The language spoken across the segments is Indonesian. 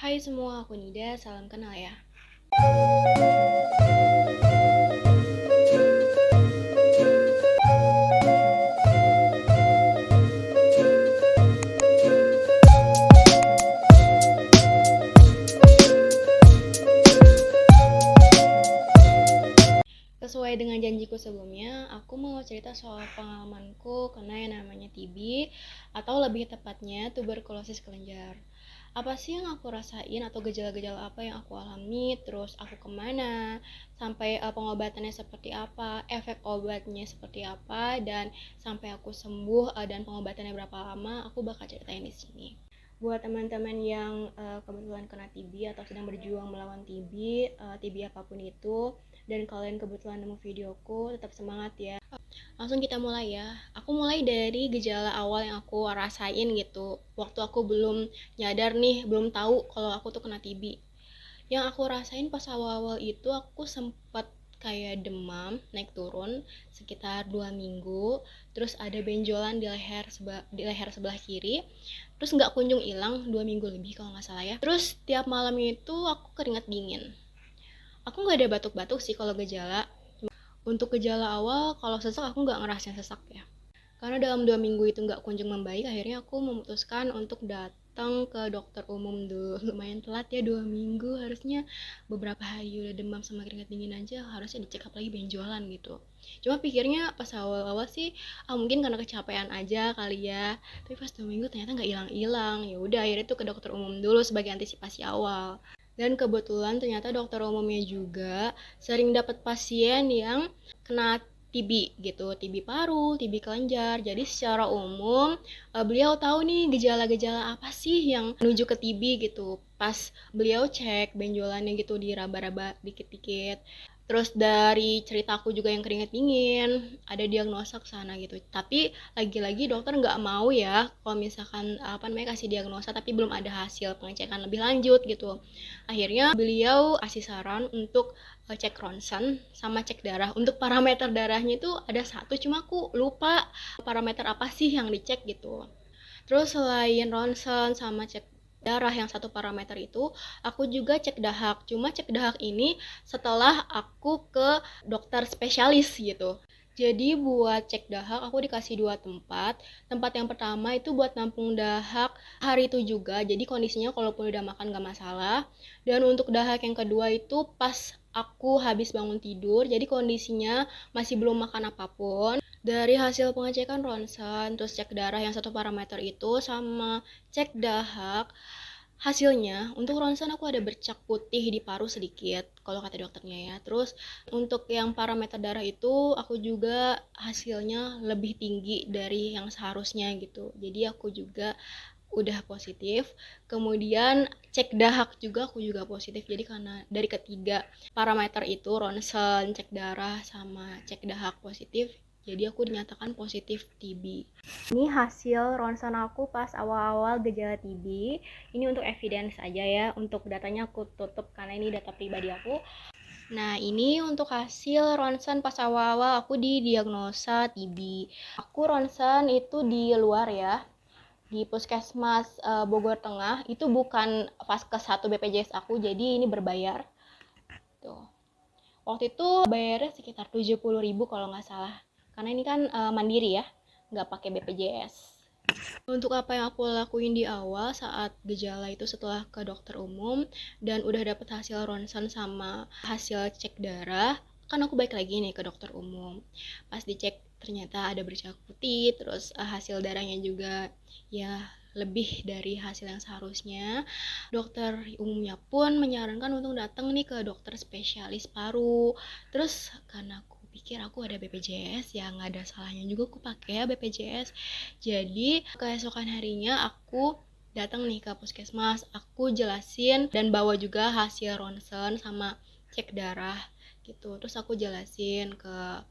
Hai semua, aku Nida, salam kenal ya. Sesuai dengan janjiku sebelumnya, aku mau cerita soal pengalamanku kena yang namanya TB atau lebih tepatnya tuberkulosis kelenjar. Apa sih yang aku rasain atau gejala-gejala apa yang aku alami, terus aku kemana, sampai pengobatannya seperti apa, efek obatnya seperti apa, dan sampai aku sembuh dan pengobatannya berapa lama, aku bakal ceritain di sini. Buat teman-teman yang kebetulan kena TB atau sedang berjuang melawan TB apapun itu, dan kalian kebetulan nemu videoku, tetap semangat ya. Langsung kita mulai ya. Aku mulai dari gejala awal yang aku rasain gitu. Waktu aku belum nyadar nih, belum tahu kalau aku tuh kena TB. Yang aku rasain pas awal-awal itu aku sempat kayak demam naik turun sekitar 2 minggu, terus ada benjolan di leher sebelah kiri, terus nggak kunjung hilang 2 minggu lebih kalau nggak salah ya. Terus tiap malam itu aku keringat dingin. Aku nggak ada batuk-batuk sih kalau gejala. Untuk gejala awal, kalau sesak aku nggak ngerasain sesak ya. Karena dalam 2 minggu itu nggak kunjung membaik, akhirnya aku memutuskan untuk datang ke dokter umum dulu. Lumayan telat ya 2 minggu, harusnya beberapa hari udah demam sama keringat dingin aja, harusnya dicek up lagi benjolan gitu. Cuma pikirnya pas awal-awal sih, mungkin karena kecapean aja kali ya. Tapi pas 2 minggu ternyata nggak hilang-hilang. Ya udah akhirnya tuh ke dokter umum dulu sebagai antisipasi awal. Dan kebetulan ternyata dokter umumnya juga sering dapat pasien yang kena TB gitu, TB paru, TB kelenjar. Jadi secara umum beliau tahu nih gejala-gejala apa sih yang menuju ke TB gitu. Pas beliau cek benjolannya gitu diraba-raba dikit-dikit. Terus dari ceritaku juga yang keringet dingin, ada diagnosa ke sana gitu. Tapi lagi-lagi dokter nggak mau ya kalau misalkan kasih diagnosa tapi belum ada hasil pengecekan lebih lanjut gitu. Akhirnya beliau kasih saran untuk cek ronsen sama cek darah. Untuk parameter darahnya itu ada satu, cuma aku lupa parameter apa sih yang dicek gitu. Terus selain ronsen sama cek darah yang satu parameter itu, aku juga cek dahak. Cuma cek dahak ini setelah aku ke dokter spesialis gitu. Jadi buat cek dahak aku dikasih 2 tempat. Tempat yang pertama itu buat nampung dahak hari itu juga. Jadi kondisinya kalaupun udah makan gak masalah. Dan untuk dahak yang kedua itu pas aku habis bangun tidur. Jadi kondisinya masih belum makan apapun. Dari hasil pengecekan ronsen, terus cek darah yang satu parameter itu sama cek dahak, hasilnya untuk ronsen aku ada bercak putih di paru sedikit kalau kata dokternya ya. Terus untuk yang parameter darah itu aku juga hasilnya lebih tinggi dari yang seharusnya gitu. Jadi aku juga udah positif. Kemudian cek dahak juga aku juga positif. Jadi karena dari ketiga parameter itu ronsen, cek darah sama cek dahak positif, jadi aku dinyatakan positif TB. Ini hasil ronsen aku pas awal-awal gejala TB. Ini untuk evidence aja ya, untuk datanya aku tutup karena ini data pribadi aku. Nah, ini untuk hasil ronsen pas awal-awal aku didiagnosa TB. Aku ronsen itu di luar ya, di Puskesmas Bogor Tengah. Itu bukan Vaskes 1 BPJS aku, jadi ini berbayar. Tuh. Waktu itu bayarnya sekitar 70.000 kalau nggak salah. Karena ini kan mandiri ya, nggak pakai BPJS. Untuk apa yang aku lakuin di awal saat gejala itu setelah ke dokter umum dan udah dapet hasil ronsen sama hasil cek darah, kan aku balik lagi nih ke dokter umum. Pas dicek ternyata ada bercak putih, terus hasil darahnya juga ya lebih dari hasil yang seharusnya. Dokter umumnya pun menyarankan untuk datang nih ke dokter spesialis paru. Terus karena aku pikir aku ada BPJS ya nggak ada salahnya juga aku pakai ya BPJS. Jadi keesokan harinya aku datang nih ke puskesmas, aku jelasin dan bawa juga hasil ronsen sama cek darah gitu. Terus aku jelasin ke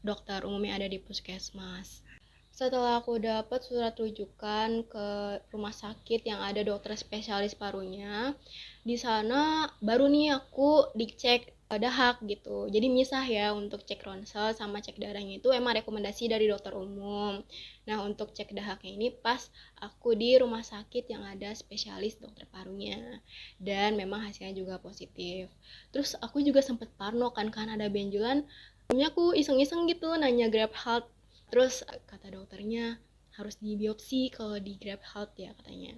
dokter umum yang ada di puskesmas. Setelah aku dapat surat rujukan ke rumah sakit yang ada dokter spesialis parunya, di sana baru nih aku dicek dahak gitu. Jadi misah ya, untuk cek ronsel sama cek darahnya itu emang rekomendasi dari dokter umum. Nah, untuk cek dahaknya ini pas aku di rumah sakit yang ada spesialis dokter parunya. Dan memang hasilnya juga positif. Terus aku juga sempet parno kan ada benjolan. Sebelumnya aku iseng-iseng gitu nanya Grab Health. Terus kata dokternya harus dibiopsi kalau di Grab Health ya katanya.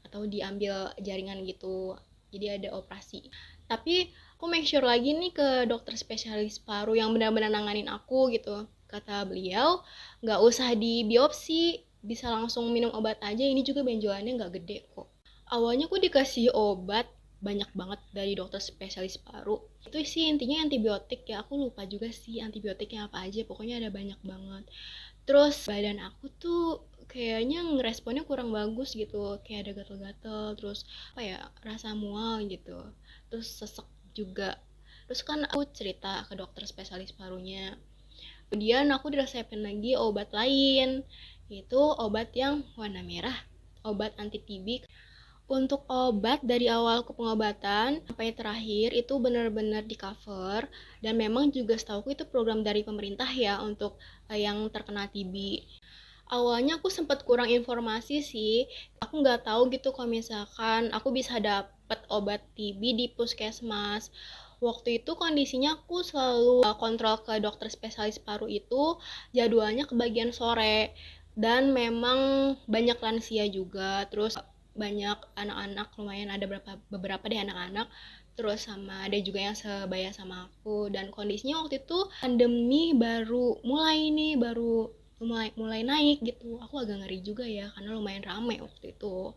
Atau diambil jaringan gitu. Jadi ada operasi. Tapi aku make sure lagi nih ke dokter spesialis paru yang benar-benar nanganin aku gitu. Kata beliau, nggak usah di biopsi, bisa langsung minum obat aja, ini juga benjolannya nggak gede kok. Awalnya aku dikasih obat banyak banget dari dokter spesialis paru. Itu sih intinya antibiotik ya, aku lupa juga sih antibiotiknya apa aja, pokoknya ada banyak banget. Terus badan aku tuh kayaknya ngeresponnya kurang bagus gitu, kayak ada gatel-gatel, terus apa ya, rasa mual gitu, terus sesek juga. Terus kan aku cerita ke dokter spesialis parunya, kemudian aku diresepin lagi obat lain, itu obat yang warna merah, obat anti TB. Untuk obat dari awal ke pengobatan sampai terakhir itu benar-benar di cover, dan memang juga setauku itu program dari pemerintah ya untuk yang terkena TB. Awalnya aku sempat kurang informasi sih. Aku nggak tahu gitu kalau misalkan aku bisa dapet obat TB di puskesmas. Waktu itu kondisinya aku selalu kontrol ke dokter spesialis paru itu jadwalnya ke bagian sore. Dan memang banyak lansia juga, terus banyak anak-anak, lumayan ada beberapa deh anak-anak, terus sama ada juga yang sebaya sama aku. Dan kondisinya waktu itu pandemi baru mulai nih, baru mulai naik gitu. Aku agak ngeri juga ya karena lumayan rame waktu itu.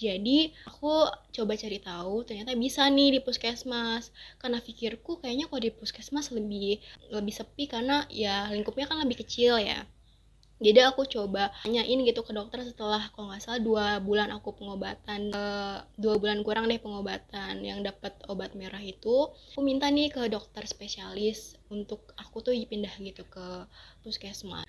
Jadi aku coba cari tahu, ternyata bisa nih di puskesmas. Karena pikirku kayaknya kalau di puskesmas lebih lebih sepi karena ya lingkupnya kan lebih kecil ya. Jadi aku coba tanyain gitu ke dokter setelah kalau nggak salah 2 bulan aku pengobatan, 2 bulan kurang deh pengobatan yang dapat obat merah itu. Aku minta nih ke dokter spesialis untuk aku tuh pindah gitu ke puskesmas.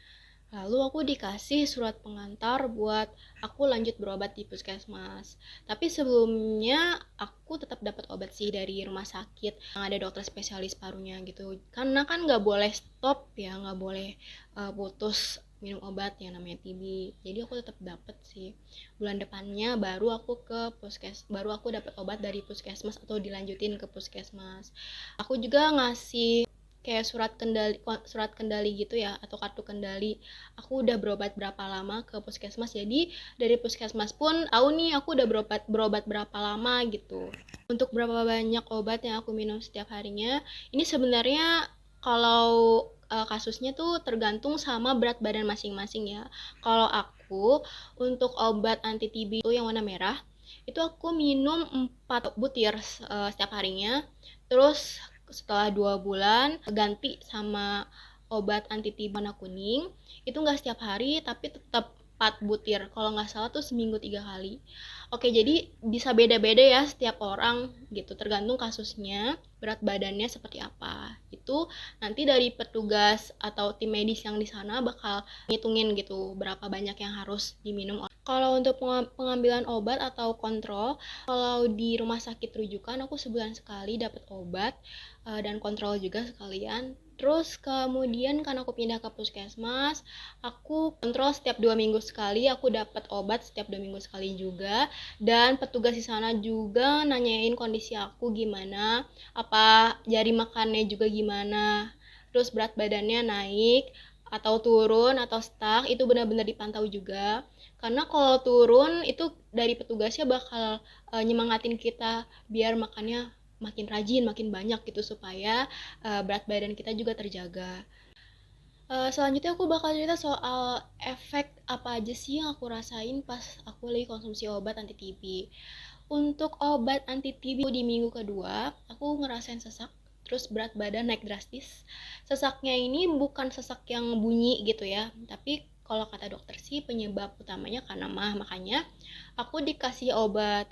Lalu aku dikasih surat pengantar buat aku lanjut berobat di puskesmas. Tapi sebelumnya aku tetap dapat obat sih dari rumah sakit yang ada dokter spesialis parunya gitu. Karena kan nggak boleh stop ya, nggak boleh putus minum obat yang namanya TB. Jadi aku tetap dapat sih. Bulan depannya baru aku dapat obat dari puskesmas atau dilanjutin ke puskesmas. Aku juga ngasih kayak surat kendali gitu ya, atau kartu kendali aku udah berobat berapa lama ke puskesmas. Jadi dari puskesmas pun tahu nih aku udah berobat berapa lama gitu. Untuk berapa banyak obat yang aku minum setiap harinya, ini sebenarnya kalau kasusnya tuh tergantung sama berat badan masing-masing ya. Kalau aku untuk obat anti TB itu yang warna merah itu aku minum 4 butir setiap harinya. Terus setelah 2 bulan ganti sama obat anti TB warna kuning, itu nggak setiap hari tapi tetap 4 butir, kalau nggak salah tuh seminggu 3 kali. Oke, jadi bisa beda-beda ya setiap orang gitu, tergantung kasusnya, berat badannya seperti apa. Itu nanti dari petugas atau tim medis yang di sana bakal ngitungin gitu berapa banyak yang harus diminum. Kalau untuk pengambilan obat atau kontrol, kalau di rumah sakit rujukan aku sebulan sekali dapat obat dan kontrol juga sekalian. Terus kemudian kan aku pindah ke puskesmas, aku kontrol setiap 2 minggu sekali, aku dapat obat setiap 2 minggu sekali juga. Dan petugas di sana juga nanyain kondisi aku gimana, apa jari makannya juga gimana, terus berat badannya naik atau turun atau stuck, itu benar-benar dipantau juga. Karena kalau turun itu dari petugasnya bakal nyemangatin kita biar makannya makin rajin, makin banyak gitu supaya berat badan kita juga terjaga. Selanjutnya aku bakal cerita soal efek apa aja sih yang aku rasain pas aku lagi konsumsi obat anti TB. Untuk obat anti TB di minggu kedua, aku ngerasain sesak, terus berat badan naik drastis. Sesaknya ini bukan sesak yang bunyi gitu ya, tapi kalau kata dokter sih penyebab utamanya karena mah, makanya aku dikasih obat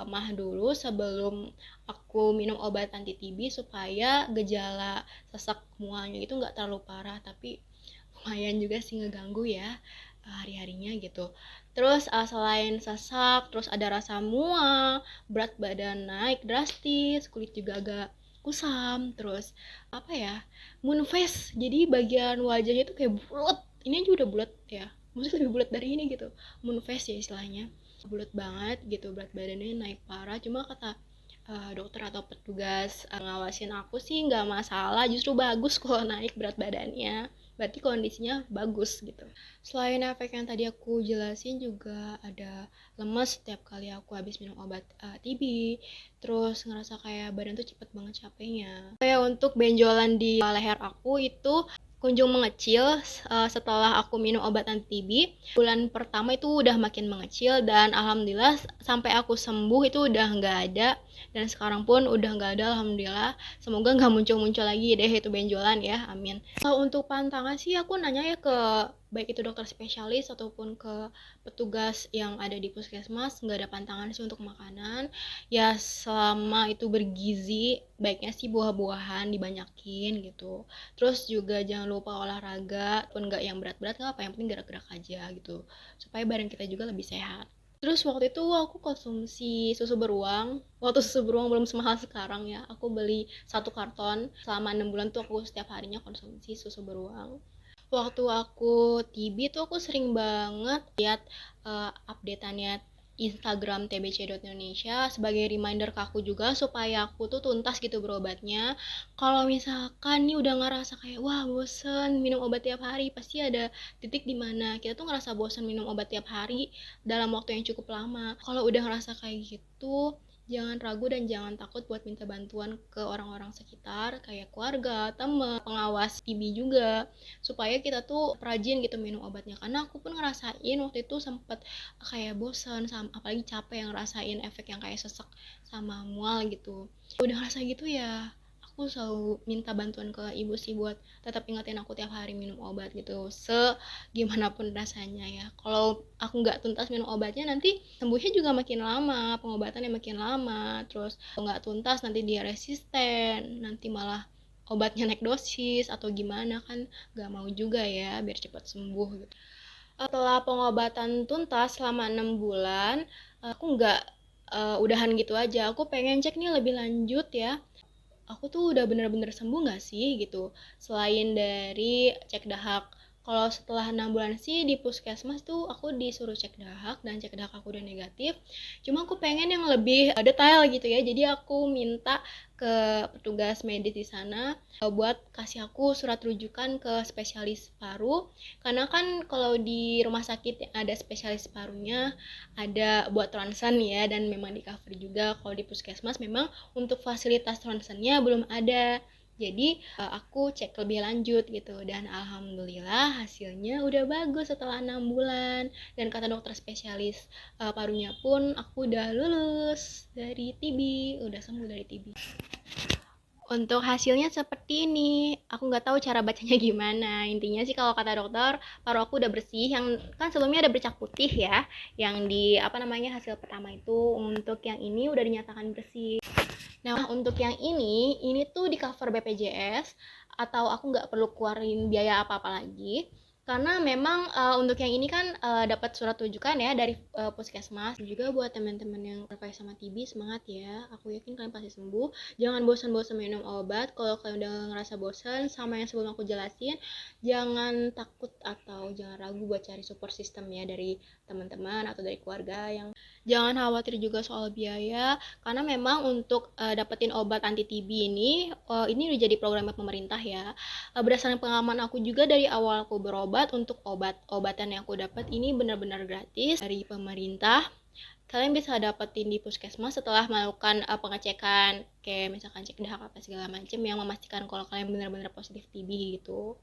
mah dulu sebelum aku minum obat anti TB supaya gejala sesak mualnya itu nggak terlalu parah, tapi lumayan juga sih ngeganggu ya hari-harinya gitu. Terus selain sesak, terus ada rasa mual, berat badan naik drastis, kusam, terus apa ya, moon face, jadi bagian wajahnya tuh kayak bulat, ini aja udah bulat ya, maksudnya lebih bulat dari ini gitu, moon face ya istilahnya, bulat banget gitu, berat badannya naik parah. Cuma kata dokter atau petugas ngawasin aku sih nggak masalah, justru bagus kalau naik berat badannya, berarti kondisinya bagus gitu. Selain efek yang tadi aku jelasin, juga ada lemes setiap kali aku habis minum obat TB, terus ngerasa kayak badan tuh cepet banget capeknya. Kayak untuk benjolan di leher aku itu kunjung mengecil setelah aku minum obat anti TB. Bulan pertama itu udah makin mengecil dan alhamdulillah sampai aku sembuh itu udah nggak ada, dan sekarang pun udah nggak ada alhamdulillah. Semoga nggak muncul-muncul lagi deh itu benjolan ya, amin. Kalau untuk pantangan sih aku nanya ya ke baik itu dokter spesialis ataupun ke petugas yang ada di puskesmas, nggak ada pantangan sih untuk makanan ya, selama itu bergizi baiknya sih buah-buahan dibanyakin gitu. Terus juga jangan lupa olahraga, pun nggak yang berat-berat nggak apa, yang penting gerak-gerak aja gitu supaya badan kita juga lebih sehat. Terus waktu itu aku konsumsi susu beruang. Waktu susu beruang belum semahal sekarang ya. Aku beli 1 karton. Selama 6 bulan tuh aku setiap harinya konsumsi susu beruang. Waktu aku TB tuh aku sering banget lihat updateannya Instagram tbc.indonesia sebagai reminder ke aku juga supaya aku tuh tuntas gitu berobatnya. Kalau misalkan nih udah ngerasa kayak wah bosen minum obat tiap hari, pasti ada titik dimana kita tuh ngerasa bosen minum obat tiap hari dalam waktu yang cukup lama. Kalau udah ngerasa kayak gitu, jangan ragu dan jangan takut buat minta bantuan ke orang-orang sekitar kayak keluarga, teman, pengawas TB juga, supaya kita tuh rajin gitu minum obatnya. Karena aku pun ngerasain waktu itu sempet kayak bosan sama, apalagi capek yang ngerasain efek yang kayak sesek sama mual gitu. Udah ngerasa gitu ya, aku selalu minta bantuan ke ibu sih buat tetap ingetin aku tiap hari minum obat gitu, gimana pun rasanya ya. Kalau aku nggak tuntas minum obatnya, nanti sembuhnya juga makin lama, pengobatannya makin lama, terus nggak tuntas nanti dia resisten, nanti malah obatnya naik dosis atau gimana, kan nggak mau juga ya biar cepat sembuh gitu. Setelah pengobatan tuntas selama 6 bulan, aku nggak udahan gitu aja, aku pengen cek nih lebih lanjut ya, aku tuh udah bener-bener sembuh nggak sih gitu, selain dari cek dahak. Kalau setelah 6 bulan sih di puskesmas tuh aku disuruh cek dahak, dan cek dahak aku udah negatif. Cuma aku pengen yang lebih detail gitu ya, jadi aku minta ke petugas medis di sana buat kasih aku surat rujukan ke spesialis paru, karena kan kalau di rumah sakit ada spesialis parunya, ada buat ronsen ya, dan memang di cover juga. Kalau di puskesmas memang untuk fasilitas ronsennya belum ada, jadi aku cek lebih lanjut gitu, dan alhamdulillah hasilnya udah bagus setelah 6 bulan, dan kata dokter spesialis parunya pun aku udah lulus dari TB, udah sembuh dari TB. Untuk hasilnya seperti ini, aku nggak tahu cara bacanya gimana. Intinya sih kalau kata dokter, paru aku udah bersih. Yang kan sebelumnya ada bercak putih ya, yang di apa namanya hasil pertama itu. Untuk yang ini udah dinyatakan bersih. Nah, untuk yang ini tuh di cover BPJS, atau aku nggak perlu keluarin biaya apa-apa lagi. Karena memang untuk yang ini kan dapat surat rujukan ya dari puskesmas. Juga buat teman-teman yang terkait sama TB, semangat ya. Aku yakin kalian pasti sembuh. Jangan bosan-bosan minum obat. Kalau kalian udah ngerasa bosan sama yang sebelum aku jelasin, jangan takut atau jangan ragu buat cari support system ya dari teman-teman atau dari keluarga. Yang jangan khawatir juga soal biaya, karena memang untuk dapetin obat anti TB ini udah jadi program pemerintah ya. Berdasarkan pengalaman aku juga dari awal aku berobat, untuk obat-obatan yang aku dapat ini benar-benar gratis dari pemerintah. Kalian bisa dapetin di puskesmas setelah melakukan pengecekan kayak misalkan cek dahak apa segala macam yang memastikan kalau kalian benar-benar positif TB gitu.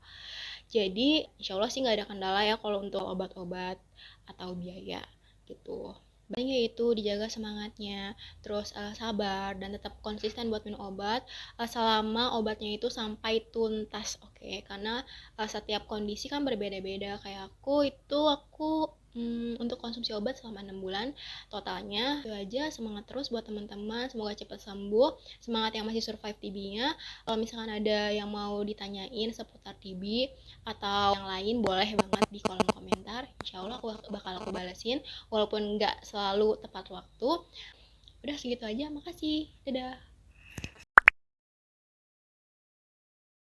Jadi insya Allah sih nggak ada kendala ya kalau untuk obat-obat atau biaya gitu. Banyak itu dijaga semangatnya, terus sabar dan tetap konsisten buat minum obat selama obatnya itu sampai tuntas, oke? Karena setiap kondisi kan berbeda-beda. Kayak aku untuk konsumsi obat selama 6 bulan totalnya. Itu aja, semangat terus buat teman-teman, semoga cepat sembuh. Semangat yang masih survive TB-nya. Kalau misalkan ada yang mau ditanyain seputar TB atau yang lain, boleh banget di kolom komentar. Insya Allah aku bakal balasin walaupun nggak selalu tepat waktu. Udah segitu aja, makasih, dadah.